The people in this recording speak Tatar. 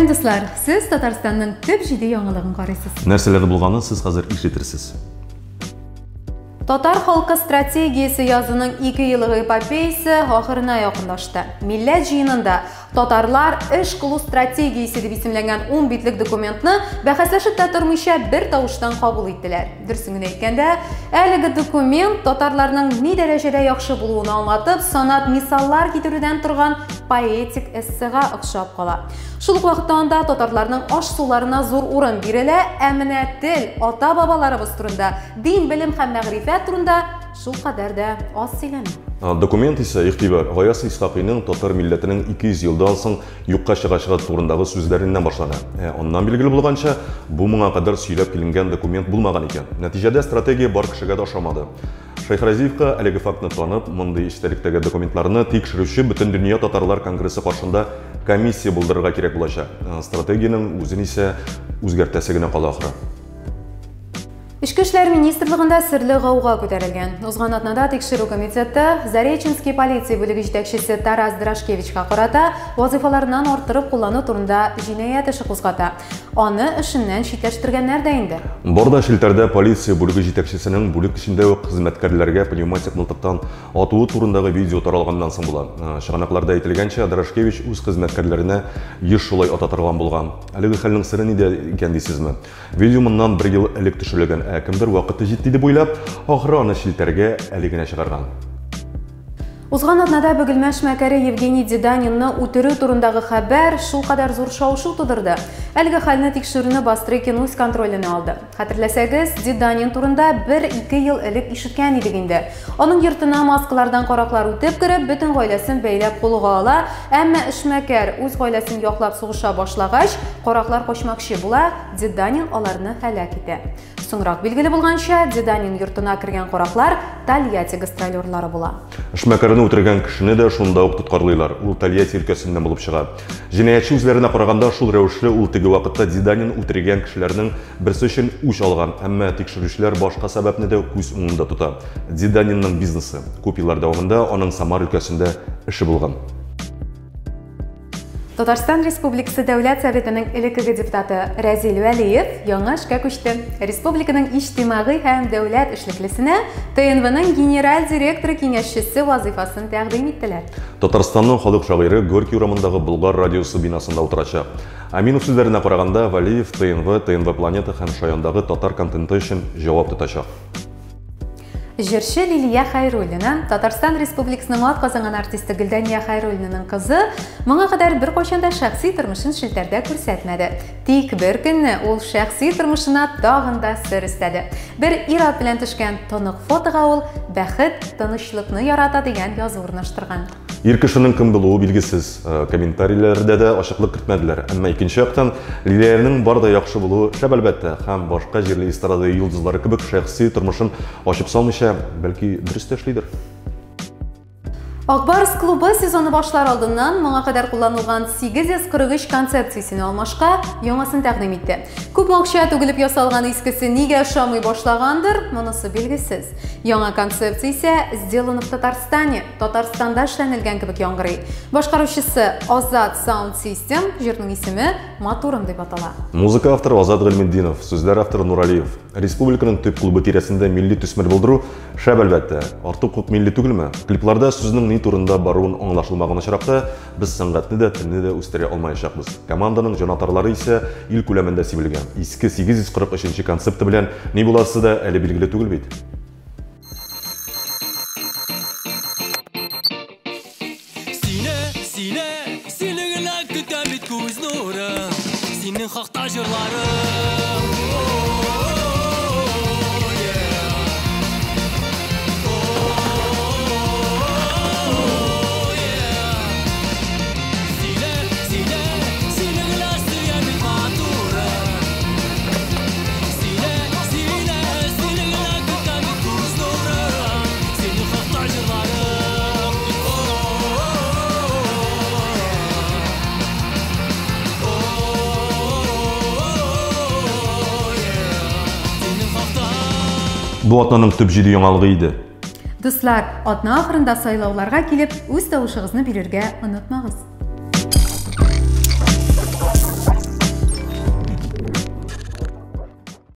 достар, сіз Татарстанның төп җиде яңалыгын карыйсыз. Нәрсәләр булганын сез хәзер ишетерсез. Татар халкы стратегиясе язының 2 еллык эпопеясы ахырына якынлашты. Милләт җыенында татарлар эш кылу стратегиясе дип исемләнгән 10 битлек документны бәхәсләшеп тә тормыйча бер тавыштан кабул иттеләр. Дөресен әйткәндә, әлеге документ татарларның ни дәрәҗәдә яхшы булуын аңлатып, санат мисаллар китерүдән торган поэтик эссега охшап кала. Шул ук вакытта анда татарларның аш-суларына зур урын бирелә, ә менә тел, ата-бабаларыбыз турында, дин, белем һәм мәгърифәт турында шул кадәр дә аз сөйләнә. Документ исә игътибар Гаяз Исхакыйның татар милләтенең 200 елдан соң юкка чыгачыгы турындагы сүзләреннән башлана. Аннан билгеле булганча, бу моңа кадәр сөйләп киленгән документ булмаган икән. Нәтиҗәдә стратегия бар кешегә дә ошамады. Шейх Разиевка әлеге фактны танып, мондый истәлектәге документларны тикшерүче бөтен дөнья татарлар конгрессы каршында комиссия булдырырга кирәк булачак. Стратегияның үзен исә үзгәртәсе генә кала ахры. Ішкі эшләр министрлыгында серле гауга күтәрелгән. Узган атнада тикшерү комитеты Зареченский полиция бүлеге җитәкчесе Тарас Драшкевичка карата вазифаларыннан арттырып куллану турында җинаять эше кузгата. Аны эшеннән читләштергәннәр дә инде. Борда шелтәрдә полиция бүлеге җитәкчесенең бүлек эчендә үк хезмәткәрләргә пневматик мылтыктан атуы турындагы видео таралганнан соң була. Чыганакларда әйтелгәнчә, Драшкевич үз хезмәткәрләренә еш шулай ата торган булган. Әлеге хәлнең сыры нидә икән дисезме? Видео моннан 1 ел элек төшерелгән. Кемдер вакыты җитте дип уйлап, ахыры аны шелтәргә әле генә чыгарган. Узган атнада Бөгелмәш мәкәре Евгений Деданинны үтерү турындагы хәбәр шул кадәр зур шау-шу тудырды. Әлеге хәлне тикшерүне Бастрыкин үз контроленә алды. Хәтерләсәгез, Деданин турында 1-2 ел элек ишеткән идек инде. Аның йортына маскалардан караклар үтеп кереп, бөтен гаиләсен бәйләп кулга ала, әмма эшмәкәр үз гаиләсен яклап сугыша башлагач, караклар качмакчы була, Деданин аларны һәлак итә. Соңрак билгеле булганча, Деданин йортына кергән караклар Тольятти гастролерлары була. Эшмәкәрне үтергән кешене дә шунда ук тоткарлыйлар. Ул Тольятти өлкәсеннән булып чыга. Җинаятьче үзләренә караганда шул рәвешле ул теге вакытта Деданин үтергән кешеләрнең берсе өчен үч алган, әмма тикшерүчеләр башка сәбәпне дә күз уңында тота. Деданинның бизнесы. Күп еллар дәвамында аның Самар өлкәсендә эше булган. Татарстан Республикасы Дәүләт Советының элеккеге депутаты Разил Вәлиев яңа эшкә күчте. Республиканың иҗтимагый һәм дәүләт эшлеклесенә ТНВның генераль директоры киңәшчесе вазифасын тәкъдим иттеләр. Татарстанның халык шагыйре Горький урамындагы Болгар радиосы бинасында утырачак. Аминов сүзләренә караганда, Вәлиев ТНВ Планета һәм Шаяндагы татар контенты өчен җавап тотачак. Җырчы Лилия Хайруллина, Татарстан Республикасының атказанган артисты Гөлдәния Хайруллинаның кызы, моңа кадәр бер кайчанда шәхси тормышын шелтәрдә күрсәтмәде. Тик бер көнне ул шәхси тормышына тагын да сер өстәде. Бер ир-ат белән төшкән тонык фотога ул бәхет, тынычлыкны ярата дигән язу урнаштырган. Ир кешенең кем булуы билгесез. Комментарийләрдә дә ачыклык кертмәделәр. Әмма икенче яктан, Лилиянең бар да яхшы булуы шәп әлбәттә, һәм башка җирле эстрада йолдызлары кебек шәхси тормышын ачып салмыйча, бәлки дөрес эшлидер. Акбарс клубы сезоны башлар алдыннан моңа кадәр кулланылган 843 концепциясен алмашка яңасын тәкъдим итте. Күп акча түгелеп ясалган искесе нигә ошамый башлагандыр, монысы билгесез. Яңа концепция исә сделано в Татарстане, Татарстанда эшләнелгән кебек яңгырый. Башкаручысы Азат Sound System, җырның исеме Матурым дип атала. Музыка авторы Азат Гыйльметдинов, сүзләр авторы Нуралиев. Республиканың төп клубы тирәсендә милли төсмер булдыру шәп әлбәттә. Артык күп милли түгелме? Клипларда сүзнең ни турында баруын аңлашылмаган очракта без сәнгатьне дә, телне дә үстерә алмаячакбыз. Команданың җанатарлары исә ил күләмендә сибелгән. Иске 843 концепты белән ни буласы да әле билгеле түгел бит. Синең хакта җырлары Бу атнаның төп җиде яңалыгы иде. Дуслар, атна ахырында сайлауларга килеп, үз тавышыгызны бирергә онытмагыз.